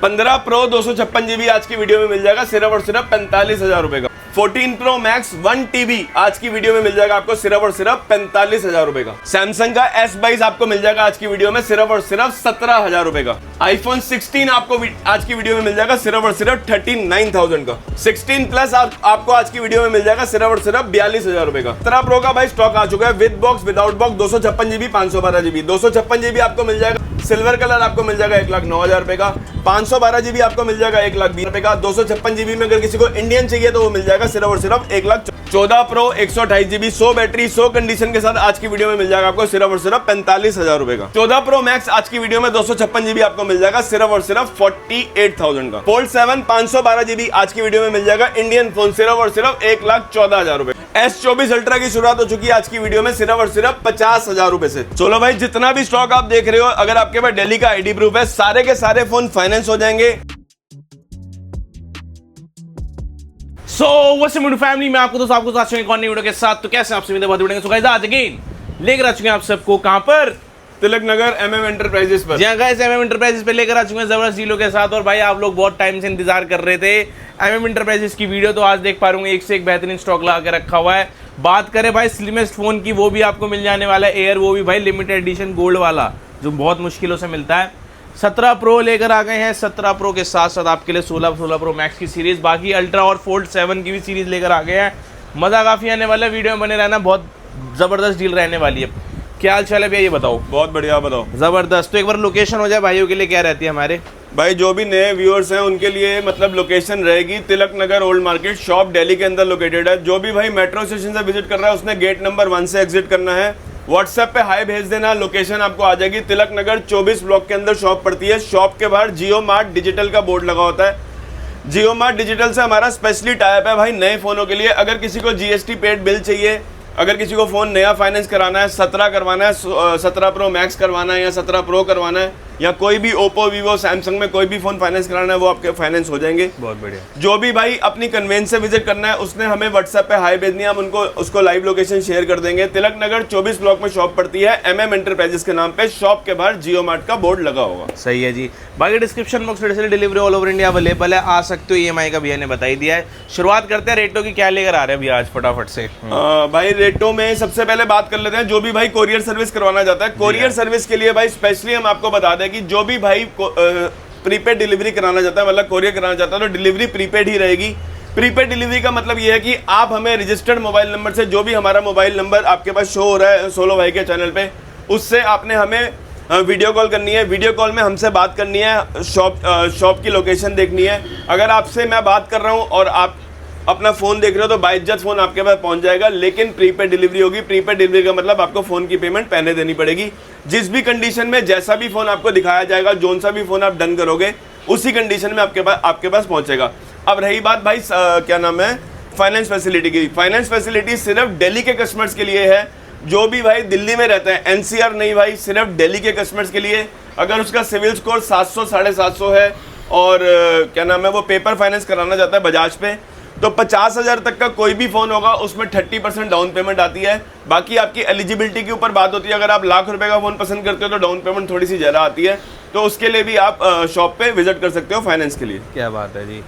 15 pro 256GB आज की video में मिल जाएगा सिर्फ और सिर्फ 45,000 रुपए का। 14 प्रो मैक्स 1 TB आज की वीडियो में मिल जाएगा आपको सिर्फ और सिर्फ 45,000 रुपए का। सैमसंग का S22 आपको मिल जाएगा आज की वीडियो में सिर्फ और सिर्फ 17,000 रुपए का। आईफोन 16 आपको आज की वीडियो में मिल जाएगा सिर्फ और सिर्फ 39,000 का। 16 प्लस आपको आज की वीडियो में मिल जाएगा सिर्फ और सिर्फ 42,000 रुपए का। 17 प्रो का भाई स्टॉक आ चुका है with box without box 256GB 512GB। 256GB आपको मिल जाएगा सिल्वर कलर आपको मिल जाएगा 1,09,000 रुपए का। 512GB आपको मिल जाएगा 1,20,000 रुपए का। 256GB में अगर किसी को इंडियन चाहिए तो वो मिल जाएगा सिर्फ और सिर्फ 1,14,000। 14 प्रो 128GB 100 बैटरी 100 कंडीशन के साथ आज की वीडियो में मिल जाएगा आपको सिर्फ और सिर्फ 45,000 रुपए का। 14 प्रो मैक्स आज की वीडियो में 256GB आपको मिल जाएगा सिर्फ और सिर्फ 48,000 का। फोल्ड 7 512GB आज की वीडियो में मिल जाएगा इंडियन फोन सिर्फ और सिर्फ 1,14,000 रुपए। S24 अल्ट्रा की शुरुआत हो चुकी है आज की वीडियो में सिर्फ और सिर्फ 50,000 रुपए से। चलो भाई, जितना भी स्टॉक आप देख रहे हो, अगर आपके पास दिल्ली का आईडी प्रूफ है, सारे के सारे फोन फाइनेंस हो जाएंगे। फैमिली में आपको साथ में कौन वीडियो के साथ, तो कैसे आपसे बहुत वीडियो सो गाइस आज अगेन लेकर आ चुके हैं आप सबको कहां पर, तिलक नगर MM एंटरप्राइजेस पर। जी हां गाइस, MM एंटरप्राइजेस पे लेकर आ चुके हैं जबरदस्त डीलों के साथ। और भाई आप लोग बहुत टाइम से इंतजार कर रहे थे MM एंटरप्राइजेस की वीडियो, तो आज देख पा रहे होंगे एक से एक बेहतरीन स्टॉक ला के रखा हुआ है। बात करें भाई स्लिमेस्ट फोन की, वो भी आपको मिल जाने वाला है एयर, वो भी भाई लिमिटेड एडिशन गोल्ड वाला, जो बहुत मुश्किलों से मिलता है। 17 प्रो लेकर आ गए हैं। 17 प्रो के साथ साथ आपके लिए 16 प्रो मैक्स की सीरीज, बाकी अल्ट्रा और फोल्ड 7 की भी सीरीज लेकर आ गए हैं। मजा काफी आने वाला है, वीडियो में बने रहना, बहुत जबरदस्त डील रहने वाली है। क्या हाल चाल है भैया, ये बताओ। बहुत बढ़िया, बताओ। जबरदस्त। तो एक बार लोकेशन हो जाए भाइयों के लिए, क्या रहती है हमारे भाई? जो भी नए व्यूअर्स हैं उनके लिए मतलब लोकेशन रहेगी Tilak Nagar old market, shop Delhi के अंदर लोकेटेड है। जो भी भाई मेट्रो स्टेशन से विजिट कर रहा है उसने गेट नंबर 1 से एग्जिट करना है। व्हाट्सएप पे हाई भेज देना, लोकेशन आपको आ जाएगी। तिलक नगर 24 ब्लॉक के अंदर शॉप पड़ती है। शॉप के बाहर जियो मार्ट डिजिटल का बोर्ड लगा होता है। जियो मार्ट डिजिटल से हमारा स्पेशली टाइप है भाई नए फोनों के लिए। अगर किसी को GST पेड बिल चाहिए, अगर किसी को फोन नया फाइनेंस कराना है, 17 करवाना है, 17 प्रो मैक्स करवाना है या 17 प्रो करवाना है, या कोई भी ओप्पो वीवो सैमसंग में कोई भी फोन फाइनेंस कराना है, वो आपके फाइनेंस हो जाएंगे। बहुत बढ़िया। जो भी भाई अपनी कन्वेंस से विजिट करना है उसने हमें व्हाट्सएप पे हाई भेजनी है, हम उनको उसको लाइव लोकेशन शेयर कर देंगे। तिलक नगर 24 ब्लॉक में शॉप पड़ती है, MM एंटरप्राइजेस के नाम पे। शॉप के बाहर जियो मार्ट का बोर्ड लगा होगा। सही है जी। बाकी डिस्क्रिप्शन बॉक्स में delivery all over India available है, आ सकते हो। EMI का भैया ने बता ही दिया है। शुरुआत करते हैं रेटो की, क्या लेकर आ रहे हैं भैया आज फटाफट से? भाई रेटो में सबसे पहले बात कर लेते हैं, जो भी भाई कोरियर सर्विस करवाना चाहता है, कोरियर सर्विस के लिए भाई स्पेशली हम आपको बता दें कि जो भी भाई प्रीपेड डिलीवरी कराना चाहता है, मतलब कोरियर कराना चाहता है, तो डिलीवरी प्रीपेड ही रहेगी। प्रीपेड डिलीवरी का मतलब ये है कि आप हमें रजिस्टर्ड मोबाइल नंबर से, जो भी हमारा मोबाइल नंबर आपके पास शो हो रहा है सोलो भाई के चैनल पे, उससे आपने हमें वीडियो कॉल करनी है। वीडियो कॉल में हमसे बात करनी है, शॉप की लोकेशन देखनी है। अगर आपसे मैं बात कर रहा हूँ और आप अपना फोन देख रहे हो तो बाइज्जत फोन आपके पास पहुंच जाएगा, लेकिन प्रीपेड डिलीवरी होगी। प्रीपेड डिलीवरी का मतलब आपको फोन की पेमेंट पहले देनी पड़ेगी। जिस भी कंडीशन में जैसा भी फोन आपको दिखाया जाएगा, जोन सा भी फोन आप डन करोगे, उसी कंडीशन में आपके पास पहुंचेगा। अब रही बात भाई क्या नाम है, फाइनेंस फैसिलिटी की। फाइनेंस फैसिलिटी सिर्फ दिल्ली के कस्टमर्स के लिए है। जो भी भाई दिल्ली में रहते हैं, NCR नहीं भाई, सिर्फ दिल्ली के कस्टमर्स के लिए। अगर उसका सिविल स्कोर 700 750 है और क्या नाम है वो पेपर फाइनेंस कराना चाहता है बजाज पे, तो 50,000 तक का कोई भी फोन होगा, उसमें 30% डाउन पेमेंट आती है। बाकी आपकी एलिजिबिलिटी के ऊपर बात होती है। अगर आप लाख रुपए का फोन पसंद करते हो तो डाउन पेमेंट थोड़ी सी ज़्यादा आती है, तो उसके लिए भी आप शॉप पे विजिट कर सकते हो फाइनेंस के लिए। क्या बात है जी।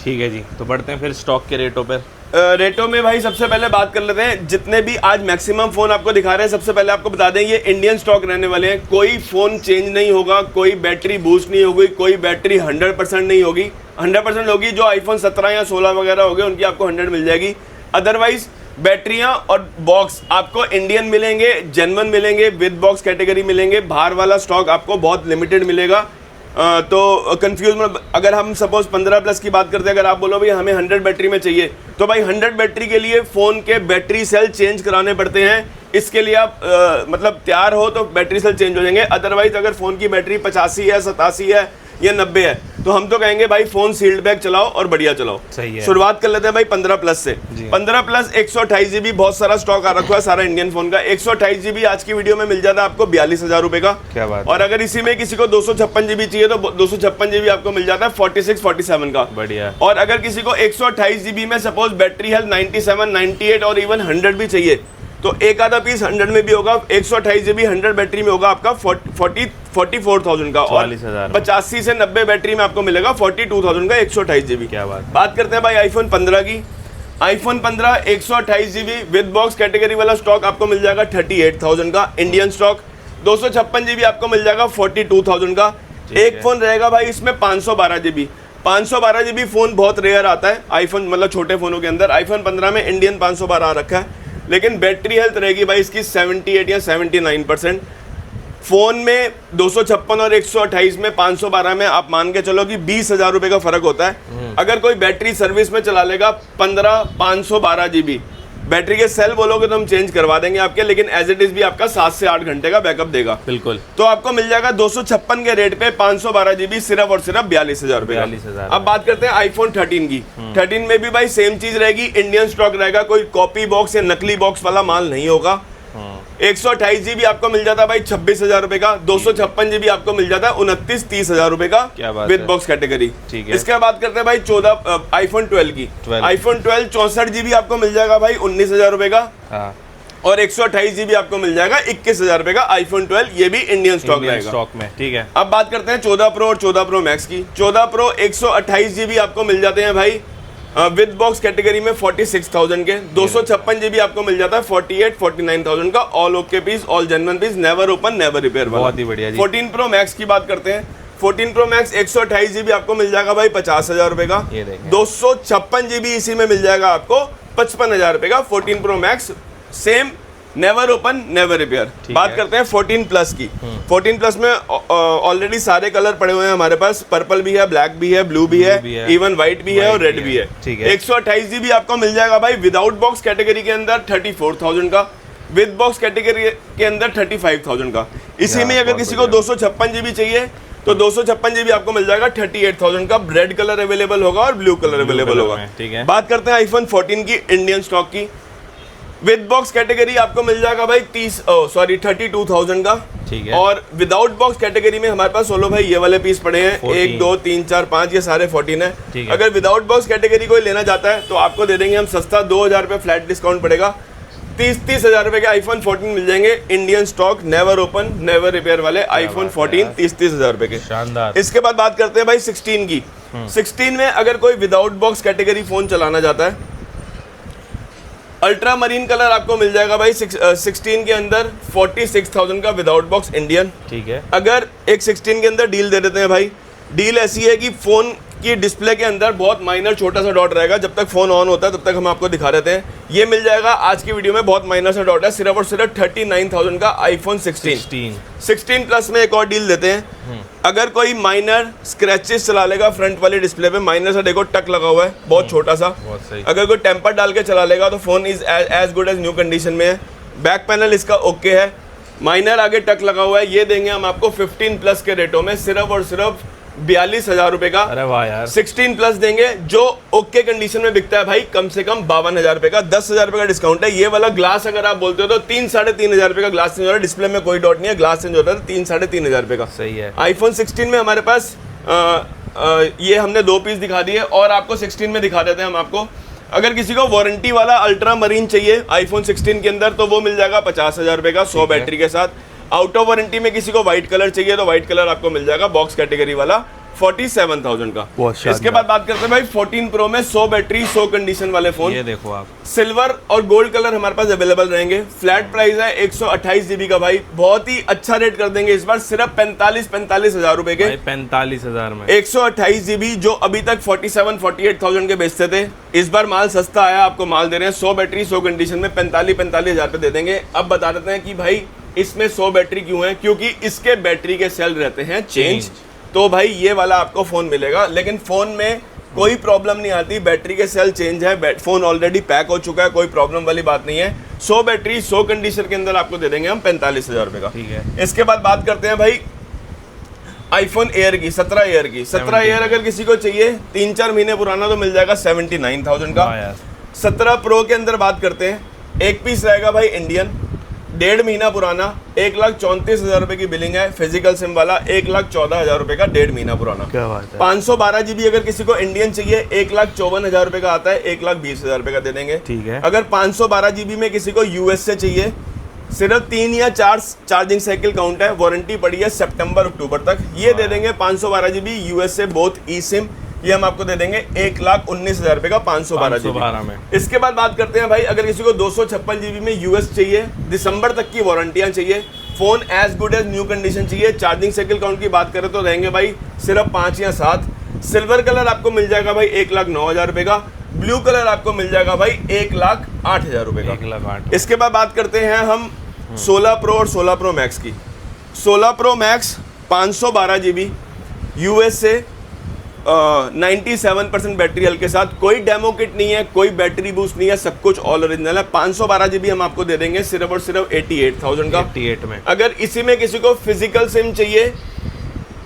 ठीक है जी, तो बढ़ते हैं फिर स्टॉक के रेटों पर। रेटों में भाई सबसे पहले बात कर लेते हैं, जितने भी आज मैक्सिमम फोन आपको दिखा रहे हैं, सबसे पहले आपको बता दें ये इंडियन स्टॉक रहने वाले हैं। कोई फोन चेंज नहीं होगा, कोई बैटरी बूस्ट नहीं होगी, कोई बैटरी 100% नहीं होगी। 100% होगी जो आईफोन 17 या 16 वगैरह हो गए उनकी आपको 100 मिल जाएगी। अदरवाइज बैटरियां और बॉक्स आपको इंडियन मिलेंगे, जेन्युइन मिलेंगे, विद बॉक्स कैटेगरी मिलेंगे। बाहर वाला स्टॉक आपको बहुत लिमिटेड मिलेगा। तो कंफ्यूज में, अगर हम सपोज 15 प्लस की बात करते हैं, अगर आप बोलो भाई हमें 100 बैटरी में चाहिए, तो भाई 100 बैटरी के लिए फ़ोन के बैटरी सेल चेंज कराने पड़ते हैं। इसके लिए आप मतलब तैयार हो तो बैटरी सेल चेंज हो जाएंगे। अदरवाइज अगर फ़ोन की बैटरी 85 है, 87 है या 90 है, तो हम तो कहेंगे भाई फोन सील्ड बैग चलाओ और बढ़िया चलाओ। सही है। शुरुआत कर लेते हैं भाई 15 प्लस से। 15 प्लस 128GB बहुत सारा स्टॉक आ रखा है सारा इंडियन फोन का। 128GB आज की वीडियो में मिल जाता है आपको 42,000 रुपए का। क्या बात। और अगर इसी में किसी को 256GB चाहिए तो 256GB आपको मिल जाता है 46-47 का। बढ़िया। और अगर किसी को 128GB में सपोज बैटरी हेल्थ 97, 98 और इवन 100 भी चाहिए, तो एक आधा पीस 100 में भी होगा, 128 GB 100 बैटरी में होगा आपका 44,000 का, और 44,000 85 से 90 बैटरी में आपको मिलेगा 42,000 का 128 GB। क्या बात। बात करते हैं भाई आईफोन 15 की। IPhone 15 128 GB with box category वाला स्टॉक आपको मिल जाएगा 38,000 का इंडियन स्टॉक। 256 GB आपको मिल जाएगा 42,000 का। एक फोन रहेगा भाई इसमें 512 GB। 512 GB फोन बहुत रेयर आता है आईफोन, मतलब छोटे फोनों के अंदर। आईफोन 15 में इंडियन 512 आ रखा है, लेकिन बैटरी हेल्थ रहेगी भाई इसकी 78 या 79%। फोन में 256 और 128 में 512 में आप मान के चलो कि 20,000 रुपए का फर्क होता है। अगर कोई बैटरी सर्विस में चला लेगा 15 512 GB बैटरी के सेल बोलोगे तो हम चेंज करवा देंगे आपके, लेकिन एज इट इज भी आपका 7 से 8 घंटे का बैकअप देगा। बिल्कुल। तो आपको मिल जाएगा 256 के रेट पे 512 GB सिर्फ और सिर्फ 42,000 रुपए। 42,000। अब बात करते हैं आईफोन 13 की। 13 में भी भाई सेम चीज रहेगी, इंडियन स्टॉक रहेगा, कोई कॉपी बॉक्स या नकली बॉक्स वाला माल नहीं होगा। 128 GB आपको मिल जाता है भाई 26,000 रुपए का। 256 GB आपको मिल जाता है 29-30,000 रुपए का विद बॉक्स कैटेगरी। इसके बाद करते हैं भाई 14 आईफोन 12 की। आईफोन 12 64 GB आपको मिल जाएगा भाई 19,000 रुपए का, और 128 GB आपको मिल जाएगा 21,000 रुपए का आईफोन 12, ये भी इंडियन स्टॉक रहेगा स्टॉक में। ठीक है। अब बात करते हैं 14 प्रो और 14 प्रो मैक्स की। 14 प्रो 128 GB आपको मिल जाते हैं भाई विद बॉक्स कैटेगरी में 46,000 के। 256 GB आपको मिल जाता है 48-49,000 का। All okay piece, all genuine piece, never open never repair वाला। बहुत ही बढ़िया जी। 14 प्रो मैक्स की बात करते हैं। 14 प्रो मैक्स 128 GB आपको मिल जाएगा भाई 50,000 रुपए का। 256 GB इसी में मिल जाएगा आपको 55,000 रुपए का। 14 pro max same, never open never repair. बात करते हैं 14 प्लस की। 14 प्लस में ऑलरेडी सारे कलर पड़े हुए हैं हमारे पास, पर्पल भी है, ब्लैक भी है, ब्लू भी है, इवन व्हाइट भी है और रेड भी है। 128 GB आपको मिल जाएगा भाई विदाउट बॉक्स कैटेगरी के अंदर 34,000 का, विद बॉक्स कैटेगरी के अंदर 35,000 का। इसी में अगर किसी को 256 GB चाहिए तो 256 GB आपको मिल जाएगा 38,000 का। रेड कलर अवेलेबल होगा और ब्लू कलर अवेलेबल होगा। बात करते हैं आईफोन 14 की इंडियन स्टॉक की। विद बॉक्स कैटेगरी आपको मिल जाएगा भाई 32,000 का। ठीक है। और विदाउट बॉक्स कैटेगरी में हमारे पास सोलो भाई ये वाले पीस पड़े हैं, 1 2 3 4 5, ये सारे 14 है। अगर विदाउट बॉक्स कैटेगरी कोई लेना चाहता है तो आपको दे देंगे हम सस्ता, 2,000 रुपए फ्लैट डिस्काउंट पड़ेगा। 30,000 रुपए के आईफोन 14 मिल जाएंगे Indian stock, never open never repair वाले आईफोन 14 30,000 रुपए के। शानदार। इसके बाद बात करते हैं भाई 16 की। 16 में अगर कोई विदाउट बॉक्स कैटेगरी फोन चलाना चाहता है, अल्ट्रा मरीन कलर आपको मिल जाएगा भाई 16 के अंदर 46,000 का विदाउट बॉक्स इंडियन। ठीक है। अगर एक 16 के अंदर डील दे देते हैं भाई, डील ऐसी है कि फोन की डिस्प्ले के अंदर बहुत माइनर छोटा सा डॉट रहेगा, जब तक फोन ऑन होता है तब तक हम आपको दिखा देते हैं। ये मिल जाएगा आज की वीडियो में, बहुत माइनर सा डॉट है, सिर्फ और सिर्फ 39,000 का आईफोन 16 प्लस में एक और डील देते हैं। अगर कोई माइनर स्क्रैचेस चला लेगा फ्रंट वाली डिस्प्ले पे, माइनर सा देखो टक लगा हुआ है बहुत छोटा सा, अगर कोई टेम्पर डाल के चला लेगा तो phone is as good as new condition में है। बैक पैनल इसका ओके है, माइनर आगे टक लगा हुआ है। ये देंगे हम आपको 15 प्लस के रेटों में सिर्फ और सिर्फ 42,000 रुपए का। अरे वाह यार। 16 प्लस देंगे जो ओके कंडीशन में बिकता है भाई कम से कम 52,000 रुपए का। 10,000 रुपए का डिस्काउंट है। ये वाला ग्लास अगर आप बोलते हो तो 3-3,500 रुपए का ग्लास चेंज हो रहा है, डिस्प्ले में कोई डॉट नहीं है, ग्लास चेंज हो रहा है 3-3,500 रुपए का। सही है। आईफोन 16 में हमारे पास ये हमने 2 पीस दिखा दिए और आपको 16 में दिखा देते हैं हम आपको। अगर किसी को वारंटी वाला अल्ट्रा मरीन चाहिए आईफोन 16 के अंदर तो वो मिल जाएगा 50,000 रुपए का 100 बैटरी के साथ। आउट ऑफ वारंटी में किसी को व्हाइट कलर चाहिए तो व्हाइट कलर आपको मिल जाएगा बॉक्स कैटेगरी वाला 47,000 का। इसके बाद बात करते हैं भाई 14 प्रो में 100 बैटरी 100 कंडीशन वाले फोन। ये देखो आप, सिल्वर और गोल्ड कलर हमारे पास अवेलेबल रहेंगे। फ्लैट प्राइस है 128 GB का भाई, बहुत ही अच्छा रेट कर देंगे इस बार, सिर्फ 45,000 रुपए के। 45,000 में 128 GB जो अभी तक 47-48,000 के बेचते थे, इस बार माल सस्ता आया, आपको माल दे रहे हैं 100 बैटरी 100 कंडीशन में 45,000 पे दे देंगे। अब बता देते हैं कि भाई इसमें 100 बैटरी क्यों है, क्योंकि इसके बैटरी के सेल रहते हैं चेंज। तो भाई ये वाला आपको फोन मिलेगा, लेकिन फोन में कोई प्रॉब्लम नहीं आती, बैटरी के सेल चेंज है, फोन ऑलरेडी पैक हो चुका है, कोई प्रॉब्लम वाली बात नहीं है। 100 बैटरी 100 कंडीशन के अंदर आपको दे देंगे हम 45,000 रुपए का। ठीक है। इसके बाद बात करते हैं भाई आईफोन एयर की, 17 एयर की। 17 एयर अगर किसी को चाहिए 3-4 महीने पुराना तो मिल जाएगा 79,000 का। 17 प्रो के अंदर बात करते हैं, एक पीस रहेगा भाई इंडियन, 1.5 महीना पुराना 1,34,000 रुपए की बिलिंग है। फिजिकल सिम वाला 1,14,000 रुपए का 1.5 महीना पुराना। क्या बात है। 512 GB अगर किसी को इंडियन चाहिए 1,54,000 रुपए का आता है, 1,20,000 रुपए का दे देंगे। ठीक है। अगर 512 GB में किसी को यूएस से चाहिए, सिर्फ 3 या 4 चार्जिंग साइकिल काउंट है, वारंटी पड़ी है सितंबर अक्टूबर तक, ये दे देंगे 512 GB यूएस से बोथ ई सिम। ये हम आपको दे देंगे 1,19,000 रुपए का 512 GB में। इसके बाद बात करते हैं भाई, अगर किसी को 256 GB में यूएस चाहिए, दिसंबर तक की वारंटियां चाहिए, phone as good as new condition चाहिए, चार्जिंग साइकिल काउंट की बात करें तो रहेंगे भाई सिर्फ 5 या 7। सिल्वर कलर आपको मिल जाएगा भाई 1,09,000 रुपए का। ब्लू कलर आपको मिल जाएगा भाई 1,08,000 रुपए का। 1,08,000। इसके बाद बात करते हैं हम 16 प्रो और 16 प्रो मैक्स की। 16 प्रो मैक्स 512 GB यूएस से 97% बैटरी हेल्थ के साथ, कोई डेमो किट नहीं है, कोई बैटरी बूस्ट नहीं है, सब कुछ ऑल ओरिजिनल है। 512 GB हम आपको दे देंगे सिर्फ और सिर्फ 88,000 का। 88 में। अगर इसी में किसी को फिजिकल सिम चाहिए,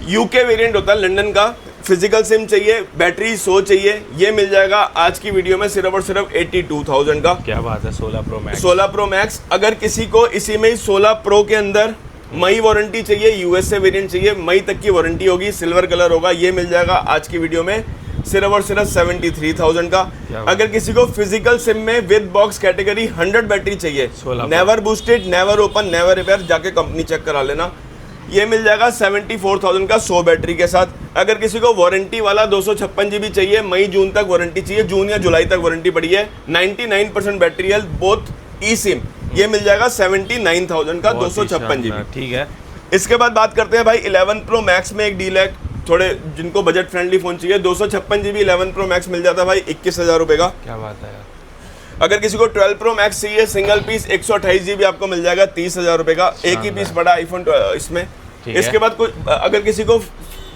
यूके वेरिएंट होता है लंदन का, फिजिकल सिम चाहिए, बैटरी 100 चाहिए, ये मिल जाएगा आज की वीडियो में सिर्फ और सिर्फ 82,000 का। क्या बात है। 16 प्रो मैक्स। 16 pro max. अगर किसी को इसी में ही 16 प्रो के अंदर मई वारंटी चाहिए, यूएस से वेरिएंट चाहिए, मई तक की वारंटी होगी, सिल्वर कलर होगा, ये मिल जाएगा आज की वीडियो में सिर्फ और सिर्फ 73,000 का। अगर किसी को फिजिकल सिम में विद बॉक्स कैटेगरी 100 बैटरी चाहिए, never boosted, never open, never repair, जाके कंपनी चेक करा लेना, ये मिल जाएगा 74,000 का 100 बैटरी के साथ। अगर किसी को वारंटी वाला 256 GB चाहिए, मई जून तक वारंटी चाहिए, जून या जुलाई तक वारंटी पड़ी है, 99% बैटरी हेल्थ बोथ ई सिम, ये मिल जाएगा 79,000 का 256 GB। ठीक है। इसके बाद बात करते हैं भाई 11 प्रो मैक्स में एक डील है, थोड़े जिनको बजट फ्रेंडली फोन चाहिए, 256 GB 11 प्रो मैक्स मिल जाता है भाई 21,000 रुपए का। क्या बात है यार। अगर किसी को 12 प्रो मैक्स चाहिए, सिंगल पीस 128 GB आपको मिल जाएगा 30,000 रुपए का, एक ही पीस बड़ा आईफोन इसमें। इसके बाद कुछ अगर किसी को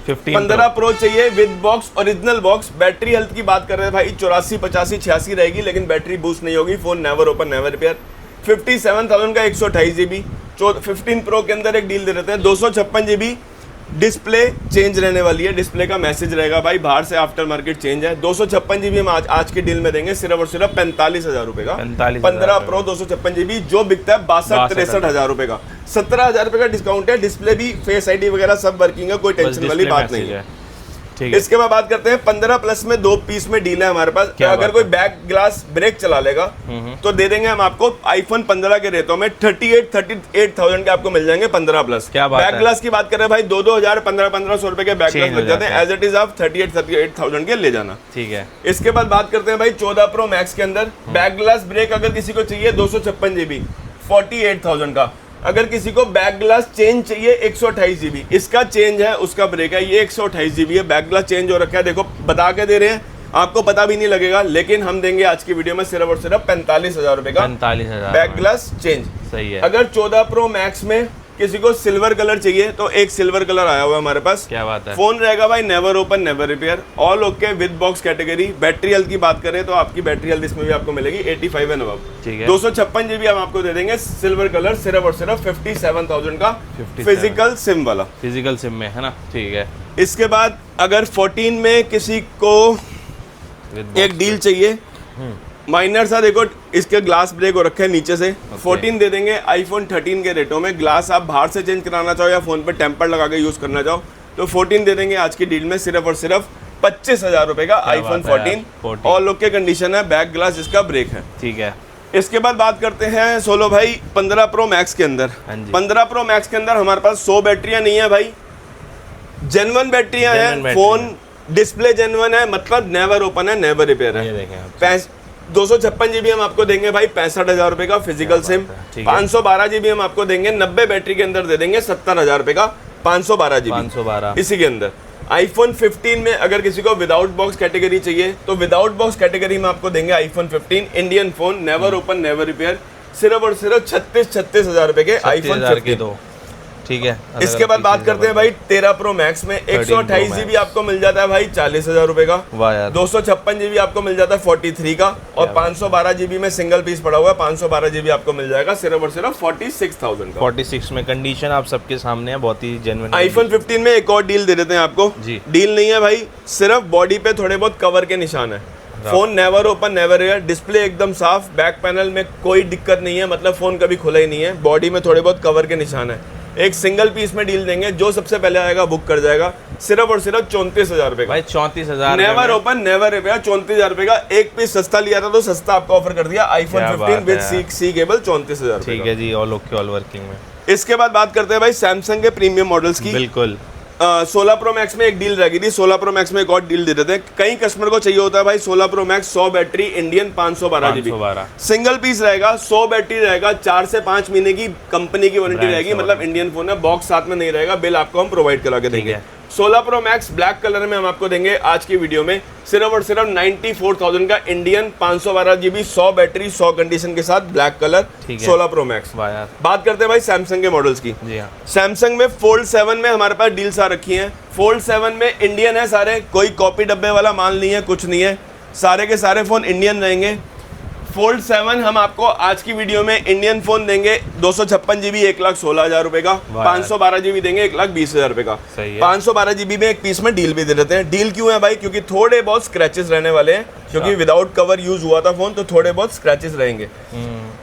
15 प्रो चाहिए with box, original box, battery health की बात कर रहे हैं भाई 84, 85, 86 रहेगी, लेकिन बैटरी बूस्ट नहीं होगी, phone never open, never repair. 57,000 का 128 GB। 15 प्रो के अंदर एक डील दे देते हैं 256 GB, डिस्प्ले चेंज रहने वाली है, डिस्प्ले का मैसेज रहेगा भाई, बाहर से आफ्टर मार्केट चेंज है। 256 GB हम आज की डील में देंगे सिर्फ और सिर्फ 45,000 रुपए का। 15 प्रो 256 GB जो बिकता है 62-63,000 रुपए का, 17,000 रुपए का डिस्काउंट है। डिस्प्ले भी फेस आईडी वगैरह सब वर्किंग है, कोई टेंशन वाली बात नहीं है। ठीक है। इसके बाद बात करते हैं 15 प्लस में 2 पीस में डील है हमारे पास। अगर कोई बैक ग्लास ब्रेक चला लेगा तो दे देंगे हम आपको आईफोन 15 के रेटों में 38,000 के आपको मिल जाएंगे 15 प्लस। क्या बात है। बैक ग्लास की बात करें भाई 2,000 1500 रुपए के बैक ग्लास लग जाते हैं, एज इट इज आप 38,000 के ले जाना। ठीक है। इसके बाद बात करते हैं भाई 14 प्रो मैक्स के अंदर बैक ग्लास ब्रेक अगर किसी को चाहिए 256 GB 48,000 का। अगर किसी को बैक ग्लास चेंज चाहिए 128 GB, इसका चेंज है उसका ब्रेक है, ये 128 GB है, बैक ग्लास चेंज हो रखा है, देखो बता के दे रहे हैं, आपको पता भी नहीं लगेगा, लेकिन हम देंगे आज की वीडियो में सिर्फ और सिर्फ 45,000 रुपए का 45,000 बैक ग्लास चेंज। सही है। अगर 14 प्रो मैक्स में किसी को सिल्वर कलर चाहिए तो एक सिल्वर कलर आया हुआ है हमारे पास। क्या बात है। फोन रहेगा भाई never open, never repair, all okay with box category. Battery health की बात करें तो आपकी बैटरी हेल्थ इसमें भी आपको मिलेगी 85 एंड अबव। ठीक है। 256 GB हम आपको दे देंगे सिल्वर कलर सिर्फ और सिर्फ 57,000 का, फिजिकल सिम वाला, फिजिकल सिम में है ना। ठीक है। इसके बाद अगर 14 में किसी को एक डील चाहिए माइनर सा, देखो इसके ग्लास ब्रेक हो रखे हैं नीचे से, 14 दे देंगे आईफोन 13 के रेटों में। ग्लास आप बाहर से चेंज कराना चाहो या फोन पे टेम्पर लगा के यूज करना चाहो तो 14 दे देंगे आज की डील में सिर्फ और सिर्फ 25,000 रुपए का आईफोन 14 ऑल ओके कंडीशन है, बैक ग्लास जिसका ब्रेक है। ठीक है। इसके बाद बात करते हैं सोलो भाई 15 प्रो मैक्स के अंदर। 15 प्रो मैक्स के अंदर हमारे पास 100 बैटरियां नहीं है भाई, जेन्युइन बैटरियां हैं, फोन डिस्प्ले जेन्युइन है, मतलब नेवर ओपन है, नेवर रिपेयर है। 256 GB हम आपको देंगे भाई 65,000 रुपए का फिजिकल सिम। 512 GB हम आपको देंगे 90 बैटरी के अंदर दे देंगे 70,000 रुपए का 512 GB 512 इसी के अंदर। आईफोन 15 में अगर किसी को विदाउट बॉक्स कैटेगरी चाहिए तो विदाउट बॉक्स कैटेगरी में आपको देंगे iPhone 15 Indian phone, never open, never repair, सिर्फ और सिर्फ 36,000 रुपए के आईफोन 15। ठीक है। इसके बाद बात करते हैं भाई 13 प्रो मैक्स में 128 GB आपको मिल जाता है भाई 40,000 रुपए का। 256 GB आपको मिल जाता है 43 का, और 512 GB में सिंगल पीस पड़ा हुआ है, 512 GB आपको मिल जाएगा सिर्फ और सिर्फ 46,000 का। 46 में कंडीशन आप सबके सामने है, बहुत ही जेन्युइन। आईफोन 15 में एक और डील दे देते हैं आपको जी। डील नहीं है भाई, सिर्फ बॉडी पे थोड़े बहुत कवर के निशान है, phone never open never air, display एकदम साफ, बैक पैनल में कोई दिक्कत नहीं है, मतलब फोन कभी खुला ही नहीं है, बॉडी में थोड़े बहुत कवर के निशान है। एक सिंगल पीस में डील देंगे, जो सबसे पहले आएगा बुक कर जाएगा, सिर्फ और सिर्फ 34,000 रुपए का भाई 34,000 नेवर ओपन नेवर रिपेयर, 34,000 रुपए का। एक पीस सस्ता लिया था तो सस्ता आपको ऑफर कर दिया, आईफोन 15 विद सी केबल 34,000 ठीक है जी, ऑल ओके ऑल वर्किंग में। इसके बाद बात करते हैं भाई सैमसंग के प्रीमियम मॉडल्स की। बिल्कुल 16 प्रो मैक्स में एक डील रह गई थी, 16 प्रो मैक्स में एक और डील दे देते हैं। कई कस्टमर को चाहिए होता है भाई 16 pro max 100 battery Indian 512 GB, single piece रहेगा, 100 बैटरी रहेगा, 4 से 5 महीने की कंपनी की वारंटी रहेगी, मतलब इंडियन फोन है, बॉक्स साथ में नहीं रहेगा, बिल आपको हम प्रोवाइड करा के देंगे। 16 प्रो मैक्स ब्लैक कलर में हम आपको देंगे आज की वीडियो में सिर्फ और सिर्फ 94,000 का, इंडियन 512 जीबी 100 बैटरी 100 कंडीशन के साथ, ब्लैक कलर 16 प्रो मैक्स। बात करते हैं भाई सैमसंग के मॉडल्स की। सैमसंग में फोल्ड 7 में हमारे पास डील्स आ रखी हैं। फोल्ड 7 में इंडियन है सारे, कोई कॉपी डब्बे वाला माल नहीं है, कुछ नहीं है, सारे के सारे फोन इंडियन रहेंगे। फोल्ड 7 हम आपको आज की वीडियो में इंडियन फोन देंगे 256 जीबी 1,16,000 रुपए का, 512 जीबी देंगे 1,20,000 रुपए का। 512 जीबी में एक पीस में डील भी दे देते हैं। डील क्यों है भाई? क्योंकि थोड़े बहुत स्क्रैचेस रहने वाले हैं, क्योंकि विदाउट कवर यूज हुआ था फोन, तो थोड़े बहुत स्क्रैचेस रहेंगे।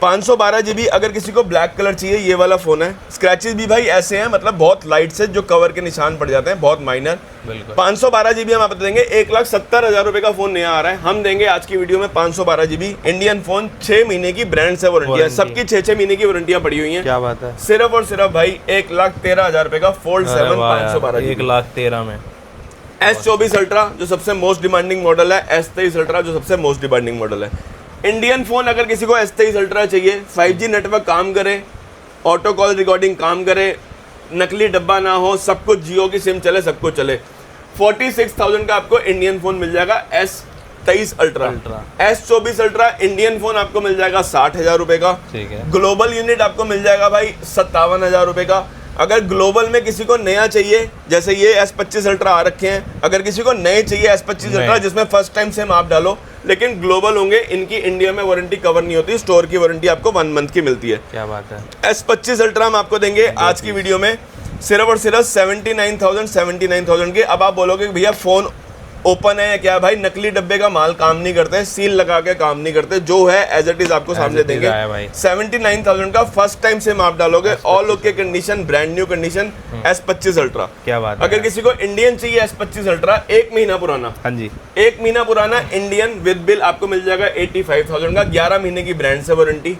512 जीबी अगर किसी को ब्लैक कलर चाहिए, ये वाला फोन है। स्क्रैचेस भी भाई ऐसे हैं, मतलब बहुत लाइट से जो कवर के निशान पड़ जाते हैं, बहुत माइनर। 512 जीबी हम आपको देंगे 1,70,000 रुपए का फोन नया आ रहा है, हम देंगे आज की वीडियो में 512 जीबी इंडियन फोन, 6 महीने की ब्रांड से वारंटी है, सबकी 6 महीने की वारंटियां पड़ी हुई हैं। क्या बात है, सिर्फ और सिर्फ भाई 1,13,000 रुपए का फोल्ड 7 512 जीबी 1,13,000 में। S24 अल्ट्रा जो सबसे मोस्ट डिमांडिंग मॉडल है, S23 अल्ट्रा जो सबसे मोस्ट डिमांडिंग मॉडल है। इंडियन फोन अगर किसी को S23 अल्ट्रा चाहिए, 5G नेटवर्क काम करे, ऑटो कॉल रिकॉर्डिंग काम करे, नकली डब्बा ना हो, सब कुछ जियो की सिम चले, सब कुछ चले, 46,000 का आपको इंडियन फोन मिल जाएगा S23 ultra. S24 ultra Indian phone आपको मिल जाएगा 60,000 रुपए का। ठीक है। ग्लोबल यूनिट आपको मिल जाएगा भाई 57,000 रुपए का। अगर ग्लोबल में किसी को नया चाहिए, जैसे ये S25 अल्ट्रा आ रखे हैं, अगर किसी को नए चाहिए S25 अल्ट्रा जिसमें फर्स्ट टाइम सिम आप डालो, लेकिन ग्लोबल होंगे, इनकी इंडिया में वारंटी कवर नहीं होती, स्टोर की वारंटी आपको 1 मंथ की मिलती है। क्या बात है। S25 अल्ट्रा हम आपको देंगे आज की वीडियो में सिर्फ और सिर्फ 79,000 के। अब आप बोलोगे भैया फोन ओपन है क्या भाई? नकली डब्बे का माल काम नहीं करते, सील लगा के काम नहीं करते, जो है एज इट इज आपको सामने देंगे। 79,000 का फर्स्ट टाइम सिम आप डालोगे, all okay condition, brand new condition, S25 ultra. क्या बात है। अगर किसी को इंडियन चाहिए S25 अल्ट्रा, 1 महीना पुराना, हाँ जी 1 महीना पुराना इंडियन विद बिल आपको मिल जाएगा 85,000 का, 11 महीने की ब्रांड से वारंटी।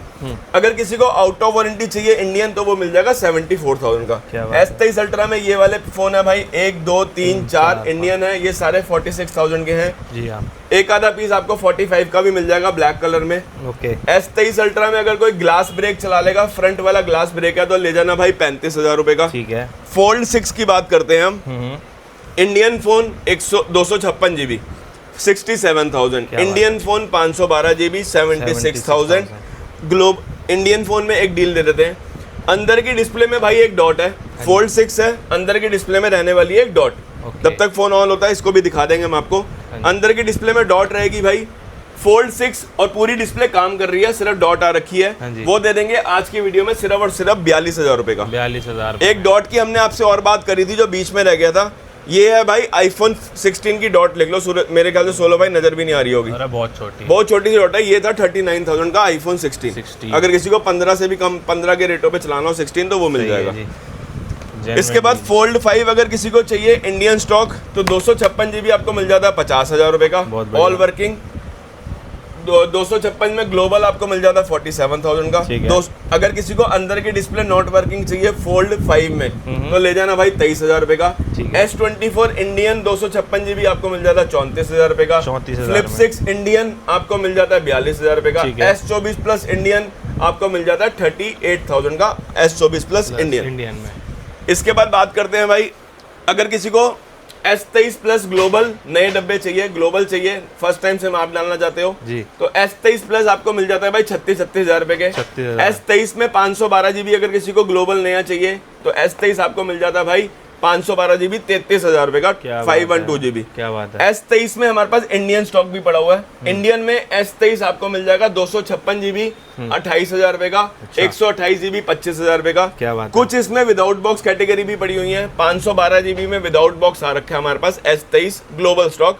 अगर किसी को आउट ऑफ वारंटी चाहिए इंडियन, तो वो मिल जाएगा 74,000 का। S23 अल्ट्रा में ये वाले फोन है भाई 1 2 3 4 इंडियन है, ये सारे 46,000 के हैं जी। हाँ, एक आधा पीस आपको 45 का भी मिल जाएगा ब्लैक कलर में। ओके। S23 अल्ट्रा में अगर कोई ग्लास ब्रेक चला लेगा, फ्रंट वाला ग्लास ब्रेक है, तो ले जाना भाई 35,000 रुपए का। ठीक है। फोल्ड 6 की बात करते हैं हम, Indian phone 256 GB 67,000, Indian phone 512 GB 76,000। Globe Indian phone में एक डील दे देते हैं, अंदर की डिस्प्ले में भाई एक डॉट है, फोल्ड 6 है, अंदर की डिस्प्ले में रहने वाली है एक डॉट। जब तक फोन ऑन होता है इसको भी दिखा देंगे हम आपको। अंदर की डिस्प्ले में डॉट रहेगी भाई, फोल्ड 6 और पूरी डिस्प्ले काम कर रही है, सिर्फ डॉट आ रखी है, वो दे देंगे आज की वीडियो में सिर्फ और सिर्फ 42,000 रुपए का। 42,000। एक डॉट की हमने आपसे और बात करी थी जो बीच में रह गया था, ये है भाई आईफोन 16 की डॉट, लिख लो, मेरे ख्याल से 16 भाई नजर भी नहीं आ रही होगी, बहुत छोटी सी डॉट है। ये था 39,000 का आईफोन 16। अगर किसी को 15 से भी कम, 15 के रेटों पे चलाना हो 16, तो वो मिल जाएगा। इसके बाद फोल्ड 5 अगर किसी को चाहिए इंडियन स्टॉक, तो 256 जीबी आपको मिल जाता है 50,000 रुपए का, ऑल वर्किंग। 256 में ग्लोबल आपको मिल जाता है 47,000 का। अगर किसी को अंदर की डिस्प्ले नॉट वर्किंग चाहिए फोल्ड 5 में, तो ले जाना भाई 23,000 रुपए का। S24 इंडियन 256 जीबी आपको मिल जाता है 34,000 रुपए का। फ्लिप 6 इंडियन आपको मिल जाता है 42,000 रुपए का। S24 प्लस इंडियन आपको मिल जाता है 38,000 का, S24 प्लस इंडियन में। इसके बाद बात करते हैं भाई, अगर किसी को S23 प्लस ग्लोबल नए डब्बे चाहिए, ग्लोबल चाहिए, फर्स्ट टाइम से आप डालना चाहते हो जी, तो S23 प्लस आपको मिल जाता है भाई 36,000 रुपए के। S23 में 512 जीबी अगर किसी को ग्लोबल नया चाहिए, तो S23 आपको मिल जाता है भाई 512 जीबी 33,000 रुपए का, 512 जीबी। क्या बात है। S23 में हमारे पास इंडियन स्टॉक भी पड़ा हुआ है। इंडियन में S23 आपको मिल जाएगा 256 जीबी 28,000 रुपए का, 128 जीबी 25,000 रुपए का। क्या बात। कुछ इसमें विदाउट बॉक्स कैटेगरी भी पड़ी हुई है, 512 जीबी में विदाउट बॉक्स आ रखा है हमारे पास S23 global stock.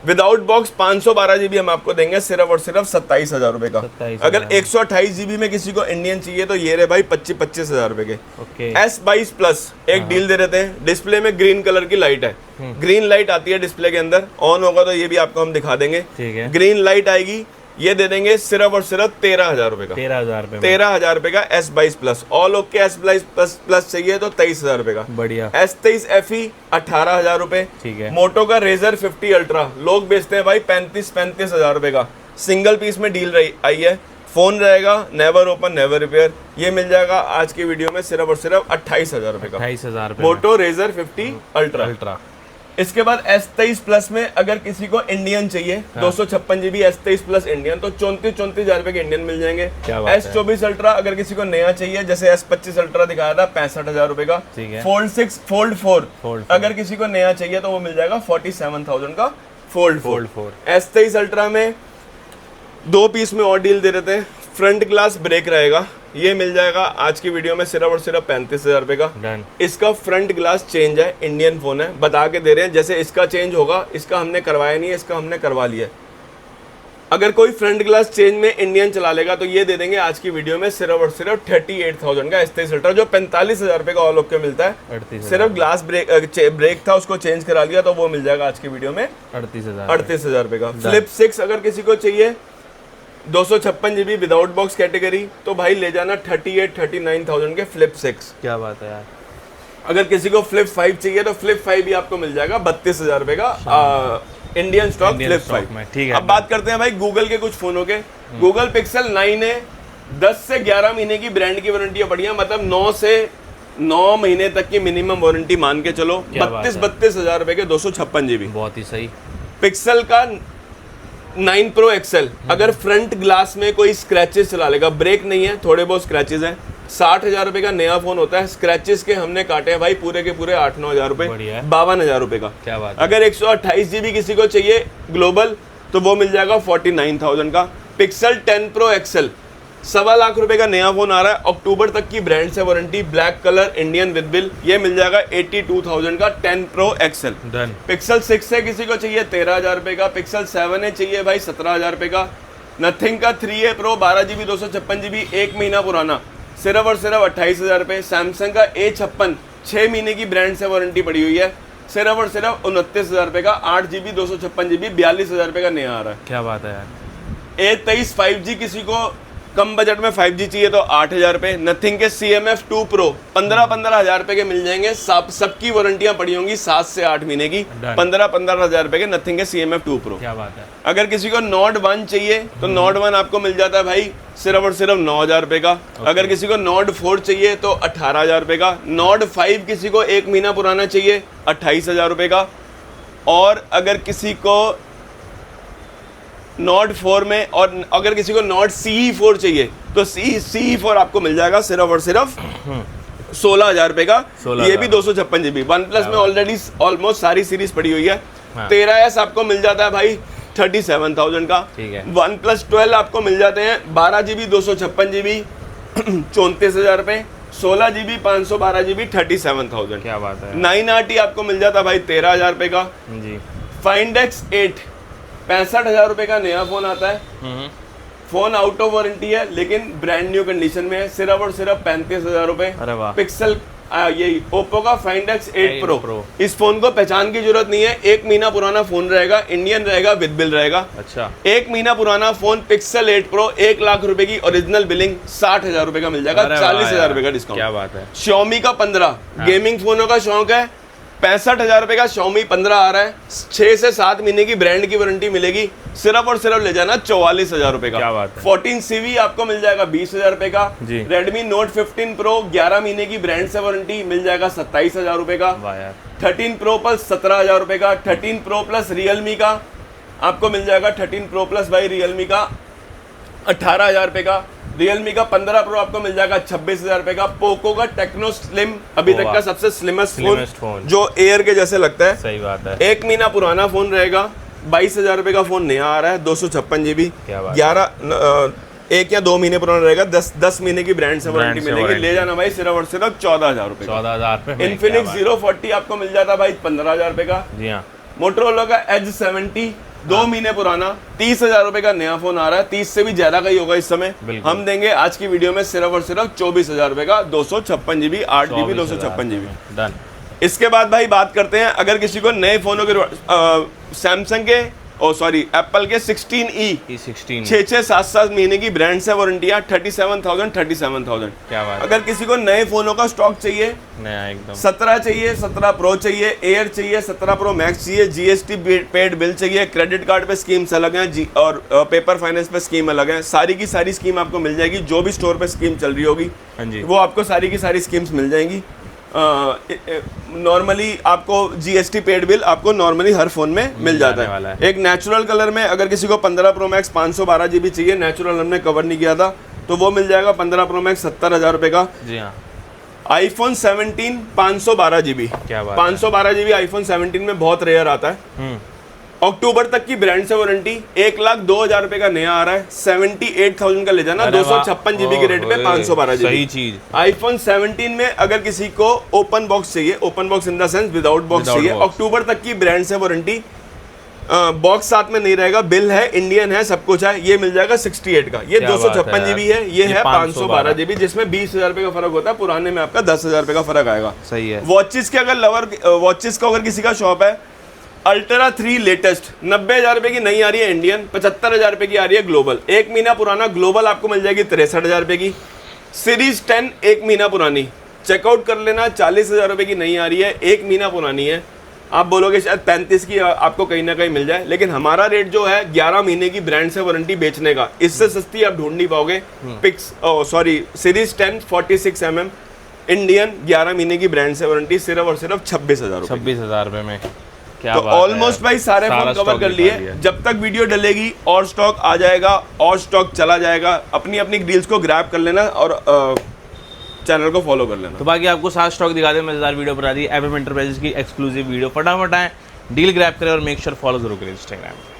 Without box 512 GB हम आपको देंगे सिर्फ और सिर्फ 27,000 रुपए का। 27,000। अगर 128 जीबी में किसी को इंडियन चाहिए तो ये रहे भाई 25,000 रुपए के। ओके। S22 प्लस एक डील दे देते हैं। डिस्प्ले में ग्रीन कलर की लाइट है, ग्रीन लाइट आती है डिस्प्ले के अंदर, ऑन होगा तो ये भी आपको हम दिखा देंगे। ठीक है। ग्रीन लाइट आएगी, ये दे देंगे सिर्फ और सिर्फ 13,000 रुपए का। 13,000 रुपए। 13,000 रुपए का S22 plus. All okay S22 plus चाहिए तो 23,000 रुपए का। बढ़िया। S23 FE 18,000 रुपए। ठीक है। मोटो का रेजर 50 अल्ट्रा लोग बेचते हैं भाई 35,000 रुपए का। सिंगल पीस में डील आई है। फोन रहेगा नेवर ओपन नेवर रिपेयर। ये मिल जाएगा आज की वीडियो में सिर्फ और सिर्फ 28,000 रुपए का। 28,000 रुपए। Moto Razr 50 ultra. अल्ट्रा। इसके बाद S23 प्लस में अगर किसी को इंडियन चाहिए 256 जीबी S23 प्लस इंडियन तो 34,000 रुपए के इंडियन मिल जाएंगे। क्या बात है। S24 अल्ट्रा अगर किसी को नया चाहिए जैसे S25 अल्ट्रा दिखाया था 65,000 रुपए का। ठीक है। फोल्ड 6 फोल्ड 4 Fold 4 अगर किसी को नया चाहिए तो वो मिल जाएगा 47,000 का फोल्ड 4। 4। S23 अल्ट्रा में 2 पीस में और डील दे देते हैं। फ्रंट ग्लास ब्रेक रहेगा, ये मिल जाएगा आज की वीडियो में सिर्फ और सिर्फ 35,000 रुपए का। डन। इसका फ्रंट ग्लास चेंज है, इंडियन फोन है, बता के दे रहे हैं जैसे इसका चेंज होगा। इसका हमने करवाया नहीं है, इसका हमने करवा लिया है। अगर कोई फ्रंट ग्लास चेंज में इंडियन चला लेगा तो ये दे देंगे आज की वीडियो में सिर्फ और सिर्फ 38,000 का S23 अल्ट्रा, जो 45,000 रुपए का ऑल ओके मिलता है। 38,000। सिर्फ ग्लास ब्रेक था, उसको चेंज करा लिया तो वो मिल जाएगा आज की वीडियो में 38,000 रुपए का। फ्लिप 6 अगर किसी को चाहिए 256 जीबी विदाउट बॉक्स कैटेगरी तो भाई ले जाना 39,000 के फ्लिप 6। क्या बात है यार। अगर किसी को फ्लिप 5 चाहिए तो फ्लिप 5 भी आपको मिल जाएगा 32,000 रुपए का इंडियन स्टॉक फ्लिप 5 में। ठीक है। अब बात करते हैं भाई गूगल के कुछ फोनों के। गूगल पिक्सल 9 है, 10 से 11 महीने की ब्रांड की वारंटी बढ़िया, मतलब 9 से 9 महीने तक की मिनिमम वारंटी मान के चलो। 32,000 रुपए के 256 जीबी। बहुत ही सही। पिक्सल का 9 प्रो एक्सेल अगर फ्रंट ग्लास में कोई स्क्रैचेस चला लेगा, ब्रेक नहीं है, थोड़े बहुत स्क्रैचेस हैं, 60,000 रुपए का नया फोन होता है। स्क्रैचेस के हमने काटे हैं भाई पूरे के पूरे 8-9,000 रुपए, 52,000 रुपए का। क्या बात है। अगर 128 जीबी किसी को चाहिए ग्लोबल तो वो मिल जाएगा 49,000 का। पिक्सल 10 प्रो एक्सेल 1.25 लाख रुपए का नया फोन आ रहा है, अक्टूबर तक की ब्रांड से warranty, black colour, Indian with bill, ये मिल जाएगा 82,000 का 10 प्रो एक्सेल। डन। पिक्सल 6 है किसी को चाहिए 13,000 रुपए का। पिक्सल 7 है चाहिए भाई 17,000 रुपए का। नथिंग का 3 प्रो 12 जीबी 256 जीबी 1 महीना पुराना सिर्फ और सिर्फ 28,000 रुपए। सैमसंग का A56 6 महीने की ब्रांड से वारंटी पड़ी हुई है, सिर्फ और सिर्फ 29,000 रुपए का। 8 जीबी 256 जीबी 42,000 रुपए का नया आ रहा है। क्या बात है यार। A23 5G किसी को कम बजट में 5G चाहिए तो 8,000 रुपए। नथिंग के CMF 2 Pro 15,000 रुपए के मिल जाएंगे। सबकी वारंटियां पड़ी होंगी 7 से 8 महीने की। 15,000 रुपए के नथिंग के CMF 2 Pro। क्या बात है। अगर किसी को Nord 1 चाहिए तो Nord 1 आपको मिल जाता है भाई सिर्फ और सिर्फ 9,000 रुपए का। अगर किसी को Nord 4 चाहिए तो 18,000 रुपए का। Nord 5 किसी को 1 महीना पुराना चाहिए 28,000 रुपए का। और अगर किसी को Nord 4 में, और अगर किसी को Nord CE 4 चाहिए तो CE 4 आपको मिल जाएगा सिर्फ और सिर्फ 16,000 रुपए का। ये भी 256 जीबी। वन प्लस में ऑलरेडी ऑलमोस्ट सारी सीरीज पड़ी हुई है। 13S आपको मिल जाता है भाई 37,000 का। ठीक है। वन प्लस 12 आपको मिल जाते हैं 12 जीबी 256 जीबी 34,000 रुपए। 16 जीबी 512 जीबी 37,000। क्या बात है। 9RT आपको मिल जाता है भाई 13,000 रुपए का। जी। Find X8 65,000 रुपए का नया फोन आता है। फोन आउट ऑफ वारंटी है लेकिन ब्रांड न्यू कंडीशन में है, सिर्फ और सिर्फ 35,000 रुपए। अरे वाह। पिक्सल ये ओप्पो का Find X8 Pro। Pro इस फोन को पहचान की जरूरत नहीं है, 1 महीना पुराना फोन रहेगा, इंडियन रहेगा, विद बिल रहेगा। अच्छा। 1 महीना पुराना फोन Pixel 8 Pro 1 लाख रुपए की ओरिजिनल बिलिंग 60,000 रुपए का मिल जाएगा, 40,000 रुपए का डिस्काउंट। क्या बात है। Xiaomi का 15 गेमिंग फोनों का शौक है, 65,000 रुपए का Xiaomi 15 आ रहा है। 6 से 7 महीने की ब्रांड की वारंटी मिलेगी, सिर्फ और सिर्फ ले जाना 44,000 रुपए का। क्या बात है। 14 CV आपको मिल जाएगा 20,000 रुपए का। जी। Redmi Note 15 Pro 11 महीने की ब्रांड से वारंटी मिल जाएगा 27,000 रुपए का। वाह यार। 13 Pro Plus 17,000 रुपए का। 13 Pro Plus Realme का आपको मिल जाएगा 13 Pro Plus भाई Realme का 18,000 रुपए का। Realme का 15 Pro आपको मिल जाएगा 26,000 रुपए का। पोको का Tecno Slim अभी तक का सबसे स्लिमेस्ट फोन जो एयर के जैसे लगता है। सही बात है। 1 महीना पुराना फोन रहेगा, 22,000 रुपए का फोन नया आ रहा है, 256 जीबी। 1 या 2 महीने पुराना रहेगा, 10 महीने की ब्रांड से वारंटी मिलेगी। ले जाना भाई सिर्फ और सिर्फ 14,000 रुपए। 14,000 रुपए। Infinix 040 आपको मिल जाता है भाई 15,000 रुपए का। जी हाँ। मोटरोला का Edge 70 2 महीने पुराना 30,000 रुपए का नया फोन आ रहा है, 30 से भी ज्यादा का ही होगा इस समय। बिल्कुल। हम देंगे आज की वीडियो में सिर्फ और सिर्फ 24,000 रुपए का 256 जीबी 8 जीबी 256 जीबी। डन। इसके बाद भाई बात करते हैं, अगर किसी को नए फोनों के सैमसंग के एप्पल के 16E E16 6-7 महीने की ब्रांड से वारंटियां 37,000। क्या बात है। अगर किसी को नए फोनों का स्टॉक चाहिए, नया एकदम 17 चाहिए, 17 प्रो चाहिए, एयर चाहिए, 17 प्रो मैक्स चाहिए, जीएसटी पेड बिल चाहिए, क्रेडिट कार्ड पे स्कीम्स अलग हैं और पेपर फाइनेंस पे स्कीम अलग है, सारी की सारी स्कीम आपको मिल जाएगी। जो भी स्टोर पे स्कीम चल रही होगी हाँ जी। वो आपको सारी की सारी स्कीम्स मिल जाएंगी। नॉर्मली आपको जीएसटी पेड बिल आपको नॉर्मली हर फोन में मिल जाता वाला है। एक नेचुरल कलर में अगर किसी को 15 प्रो मैक्स 512 जीबी चाहिए, नेचुरल हमने कवर नहीं किया था, तो वो मिल जाएगा 15 प्रो मैक्स 70,000 रुपए का। जी हाँ। आईफोन 17 512 जीबी, क्या बात 512 जीबी आईफोन 17 में बहुत रेयर आता है। अक्टूबर तक की ब्रांड से वारंटी, 1,02,000 रुपए का नया आ रहा है, 78,000 का ले जाना, 256 जीबी के रेट पे 512 जीबी। सही चीज। आईफोन 17 में अगर किसी को ओपन बॉक्स चाहिए, open box in the sense without box चाहिए, अक्टूबर तक की ब्रांड से वारंटी, बॉक्स साथ में नहीं रहेगा, बिल है, इंडियन है, सब कुछ है, ये मिल जाएगा 68 का। ये 256 जीबी है, ये है 512 जीबी, जिसमें 20,000 रुपए का फर्क होता है, पुराने में आपका 10,000 रुपए का फर्क आएगा। सही है। वॉचेस के अगर वॉचेस का अगर किसी का शॉप है, अल्ट्रा 3 लेटेस्ट 90,000 रुपए की नई आ रही है इंडियन, 75,000 रुपए की आ रही है ग्लोबल। 1 महीना पुराना ग्लोबल आपको मिल जाएगी 63,000 रुपए की। सीरीज 10 1 महीना पुरानी चेकआउट कर लेना, 40,000 रुपए की नई आ रही है, 1 महीना पुरानी है। आप बोलोगे शायद 35 की आपको कहीं ना कहीं मिल जाए, लेकिन हमारा रेट जो है 11 महीने की ब्रांड से वारंटी बेचने का, इससे सस्ती आप ढूंढ नहीं पाओगे। सीरीज 10 46 mm इंडियन 11 महीने की ब्रांड से वारंटी, सिर्फ और सिर्फ 26,000 रुपए। 26,000 रुपए में क्या तो बात है। ऑलमोस्ट भाई सारे फोन कवर कर लिए। जब तक वीडियो डलेगी और स्टॉक आ जाएगा और स्टॉक चला जाएगा। अपनी अपनी डील्स को ग्रैब कर लेना और चैनल को फॉलो कर लेना। तो बाकी आपको 7 स्टॉक दिखा दे, मजेदार वीडियो बना दी एमएम एंटरप्राइजेस की एक्सक्लूसिव वीडियो। फटाफट आए, डील ग्रैब करें और मेक श्योर फॉलो जरूर करें इंस्टाग्राम।